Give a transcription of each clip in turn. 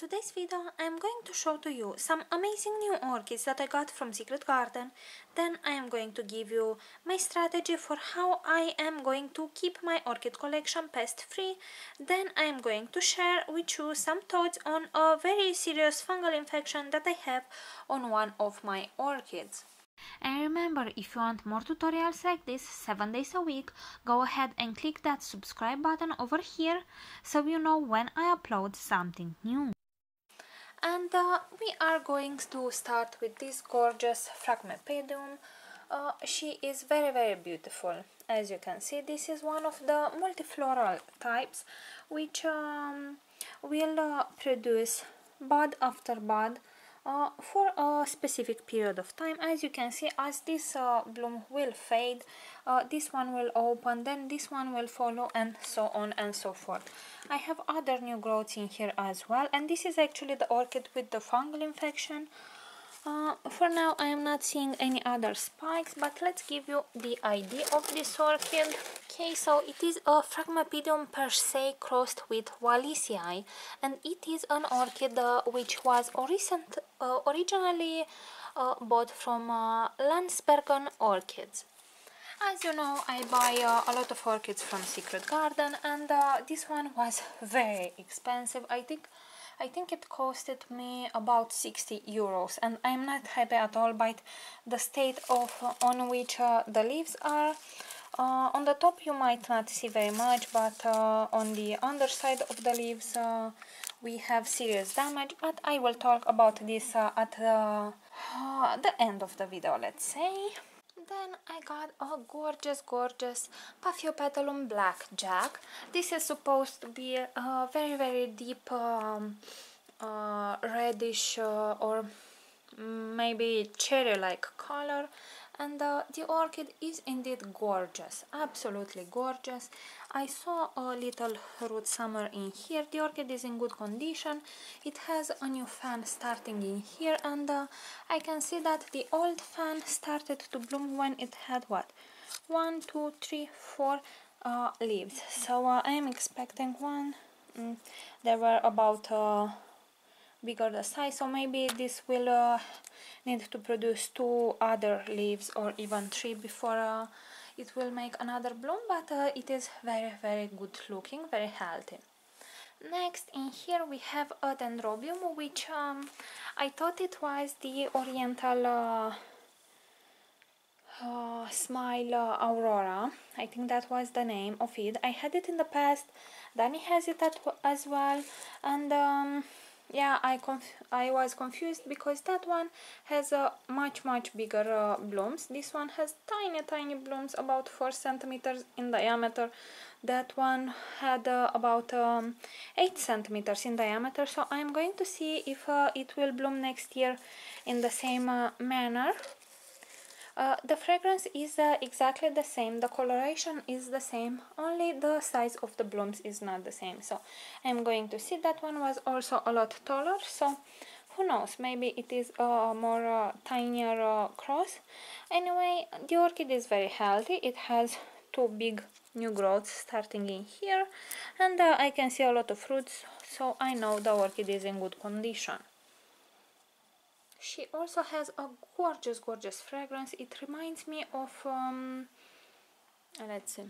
today's video I'm going to show to you some amazing new orchids that I got from Secret Garden. Then I am going to give you my strategy for how I am going to keep my orchid collection pest free. Then I am going to share with you some thoughts on a very serious fungal infection that I have on one of my orchids. And remember, if you want more tutorials like this 7 days a week, go ahead and click that subscribe button over here so you know when I upload something new. And we are going to start with this gorgeous Phragmipedium. She is very beautiful. As you can see, this is one of the multifloral types which will produce bud after bud for a specific period of time. As you can see, as this bloom will fade, this one will open, then this one will follow, and so on and so forth. I have other new growths in here as well, and this is actually the orchid with the fungal infection. For now I am not seeing any other spikes, but let's give you the idea of this orchid. Okay, so it is a Phragmipedium Pearcei crossed with Wallisii, and it is an orchid which was originally bought from Landsbergen Orchids. As you know, I buy a lot of orchids from Secret Garden, and this one was very expensive. I think it costed me about 60 euros, and I'm not happy at all by the state of on which the leaves are. On the top you might not see very much, but on the underside of the leaves we have serious damage, but I will talk about this at the end of the video, let's say. Then I got a gorgeous Paphiopedilum Black Jack. This is supposed to be a very deep reddish or maybe cherry-like color, and the orchid is indeed gorgeous, absolutely gorgeous. I saw a little root summer in here. The orchid is in good condition. It has a new fan starting in here, and I can see that the old fan started to bloom when it had what, 1, 2, 3, 4 leaves. So I am expecting one. There were about bigger the size, so maybe this will need to produce 2 other leaves or even 3 before it will make another bloom, but it is very good looking, very healthy. Next in here we have a Dendrobium, which I thought it was the Oriental Smile Aurora. I think that was the name of it. I had it in the past, Danny has it as well, and yeah, I was confused because that one has much bigger blooms. This one has tiny blooms, about 4 centimeters in diameter. That one had about 8 centimeters in diameter. So I'm going to see if it will bloom next year in the same manner. The fragrance is exactly the same, the coloration is the same, only the size of the blooms is not the same. So I'm going to see. That one was also a lot taller, so who knows, maybe it is a more tinier cross. Anyway, the orchid is very healthy. It has 2 big new growths starting in here, and I can see a lot of fruits, so I know the orchid is in good condition. She also has a gorgeous fragrance. It reminds me of, let's see,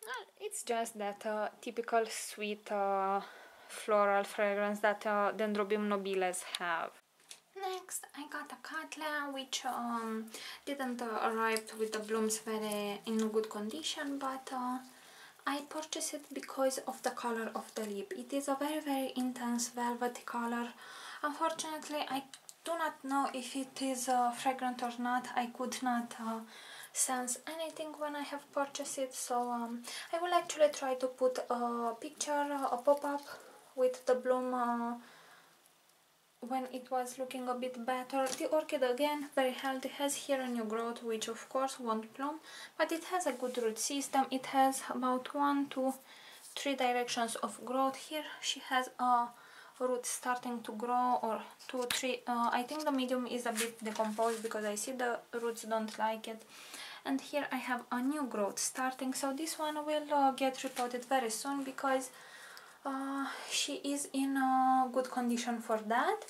well, it's just that typical sweet floral fragrance that Dendrobium nobiles have. Next I got a Cattleya, which didn't arrive with the blooms very in good condition, but I purchased it because of the color of the lip. It is a very intense velvety color. Unfortunately, I do not know if it is fragrant or not. I could not sense anything when I have purchased it, so I will actually try to put a picture, a pop-up with the bloom when it was looking a bit better. The orchid, again, very healthy, has here a new growth, which of course won't bloom, but it has a good root system. It has about 1, 2, 3 directions of growth. Here she has a roots starting to grow, or 2, 3. I think the medium is a bit decomposed because I see the roots don't like it. And here I have a new growth starting, so this one will get repotted very soon because She is in good condition for that.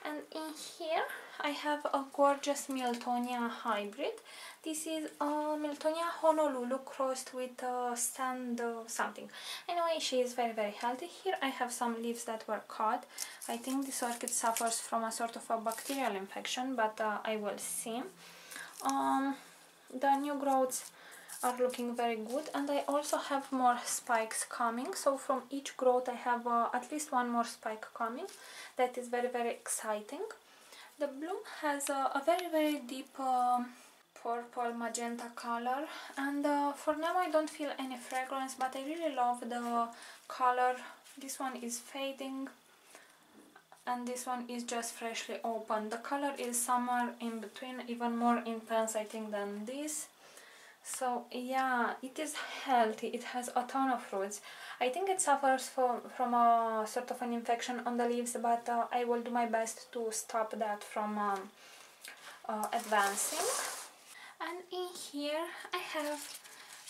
And in here I have a gorgeous Miltonia hybrid. This is a Miltonia Honolulu crossed with stand something. Anyway, she is very healthy. Here I have some leaves that were cut. I think this orchid suffers from a sort of a bacterial infection, but I will see. The new growths are looking very good, and I also have more spikes coming, so from each growth I have at least one more spike coming. That is very exciting. The bloom has a very deep purple magenta color, and for now I don't feel any fragrance, but I really love the color. This one is fading and this one is just freshly opened. The color is somewhere in between, even more intense I think than this. So yeah, it is healthy, it has a ton of fruits. I think it suffers from a sort of an infection on the leaves, but I will do my best to stop that from advancing. And in here I have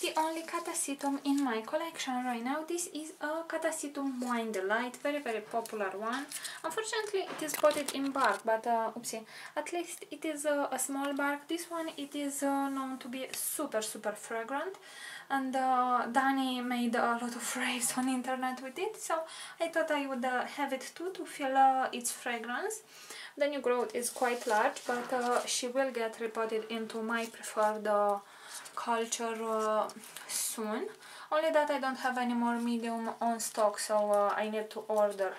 the only Catasetum in my collection right now. This is a Catasetum Wine Delight, very popular one. Unfortunately it is potted in bark, but oopsie, at least it is a small bark. This one, it is known to be super fragrant, and Dani made a lot of raves on internet with it, so I thought I would have it too to feel its fragrance. The new growth is quite large, but she will get repotted into my preferred culture soon. Only that I don't have any more medium on stock, so I need to order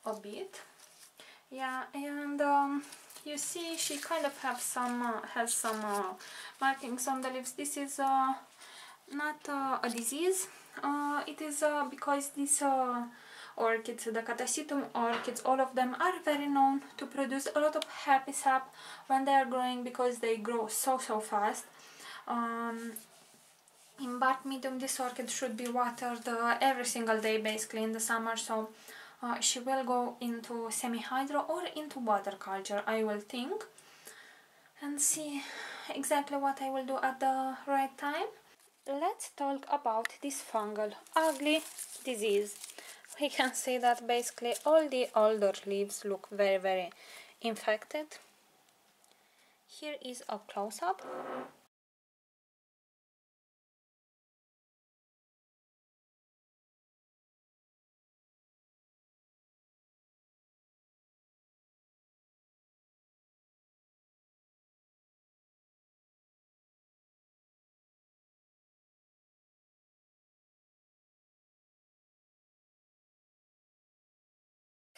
a bit. Yeah, and you see she kind of have some has some markings on the leaves. This is not a disease. It is because this orchids, the Catasetum orchids, all of them are very known to produce a lot of happy sap when they are growing, because they grow so fast. In bark medium, this orchid should be watered every single day basically in the summer, so she will go into semi-hydro or into water culture, I will think, and see exactly what I will do at the right time. Let's talk about this fungal ugly disease. We can see that basically all the older leaves look very infected. Here is a close-up.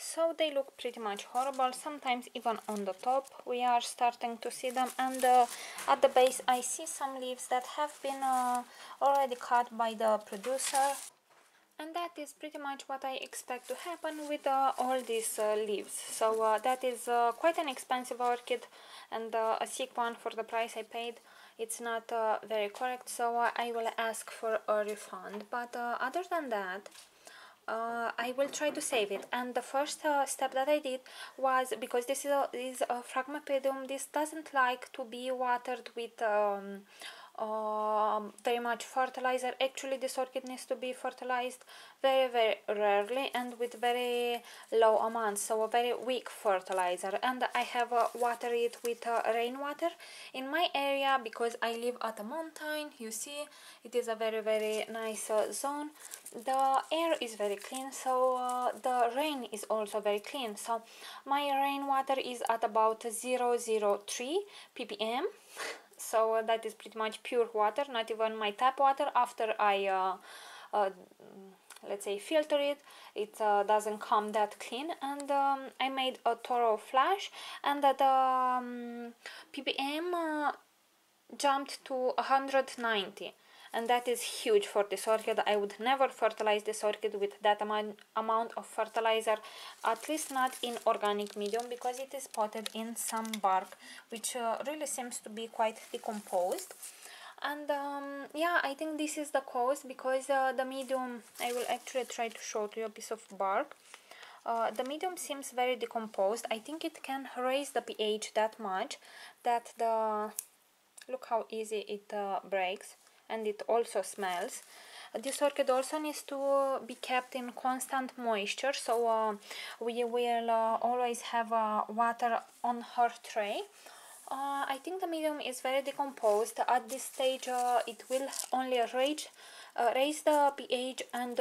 So they look pretty much horrible, sometimes even on the top we are starting to see them, and at the base I see some leaves that have been already cut by the producer, and that is pretty much what I expect to happen with all these leaves. So that is quite an expensive orchid, and a sick one for the price I paid. It's not very correct, so I will ask for a refund, but other than that I will try to save it. And the first step that I did was, because this is a Phragmipedium, this doesn't like to be watered with very much fertilizer. Actually this orchid needs to be fertilized very rarely and with very low amounts, so a very weak fertilizer. And I have watered it with rainwater in my area, because I live at a mountain. You see, it is a very nice zone. The air is very clean, so the rain is also very clean. So my rainwater is at about 0.03 ppm. So that is pretty much pure water, not even my tap water. After I let's say filter it, it doesn't come that clean. And I made a thorough flash, and the ppm jumped to 190, and that is huge for this orchid. I would never fertilize this orchid with that amount of fertilizer, at least not in organic medium, because it is potted in some bark which really seems to be quite decomposed. And yeah, I think this is the cause, because the medium, I will actually try to show you a piece of bark. The medium seems very decomposed. I think it can raise the pH that much that the, look how easy it breaks, and it also smells. This orchid also needs to be kept in constant moisture, so we will always have water on her tray. I think the medium is very decomposed. At this stage it will only raise the pH and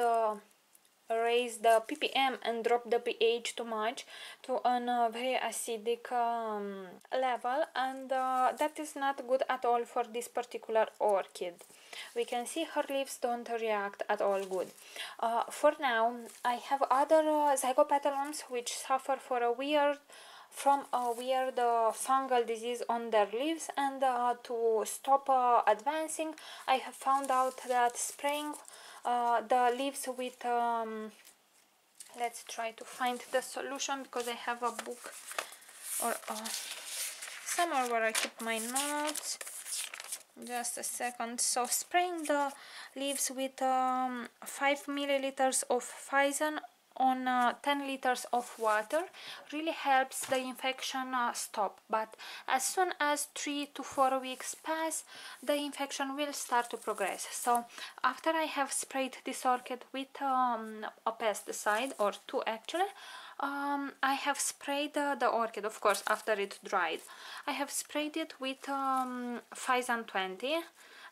raise the ppm and drop the pH too much to a very acidic level, and that is not good at all for this particular orchid. We can see her leaves don't react at all good. For now I have other zygopetalums which suffer from a weird fungal disease on their leaves, and to stop advancing I have found out that spraying the leaves with let's try to find the solution, because I have a book or somewhere where I keep my notes. Just a second. So spraying the leaves with 5 milliliters of Physan on 10 liters of water really helps the infection stop, but as soon as 3 to 4 weeks pass, the infection will start to progress. So after I have sprayed this orchid with a pesticide, or 2 actually, I have sprayed the orchid, of course after it dried. I have sprayed it with Physan 20,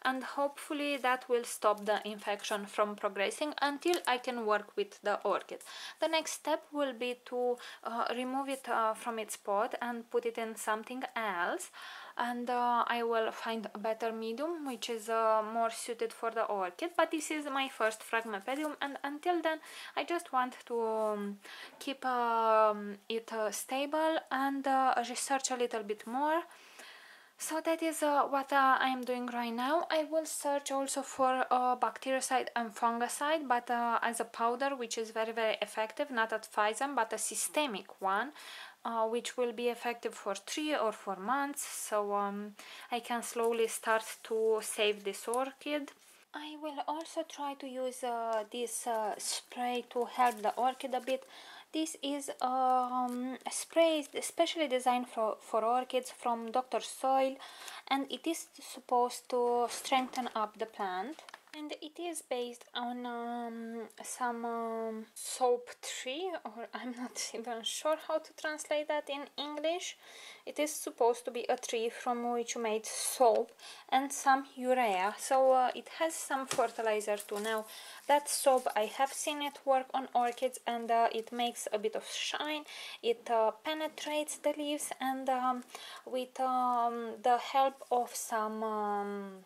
and hopefully that will stop the infection from progressing until I can work with the orchid. The next step will be to remove it from its pot and put it in something else, and I will find a better medium which is more suited for the orchid. But this is my first Phragmipedium, and until then I just want to keep it stable and research a little bit more. So that is what I am doing right now. I will search also for bactericide and fungicide, but as a powder, which is very effective, not at Physan but a systemic one, which will be effective for 3 or 4 months, so I can slowly start to save this orchid. I will also try to use this spray to help the orchid a bit. This is a spray especially designed for orchids from Dr. Soil, and it is supposed to strengthen up the plant. And it is based on some soap tree, or I'm not even sure how to translate that in English. It is supposed to be a tree from which you made soap and some urea, so it has some fertilizer too. Now that soap, I have seen it work on orchids, and it makes a bit of shine, it penetrates the leaves, and with the help of some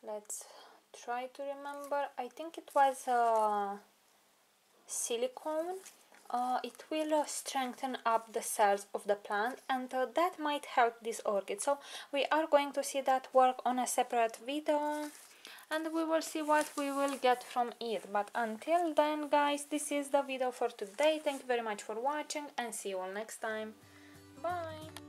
let's try to remember, I think it was silicone, it will strengthen up the cells of the plant, and that might help this orchid. So we are going to see that work on a separate video, and we will see what we will get from it. But until then guys, this is the video for today. Thank you very much for watching, and see you all next time. Bye!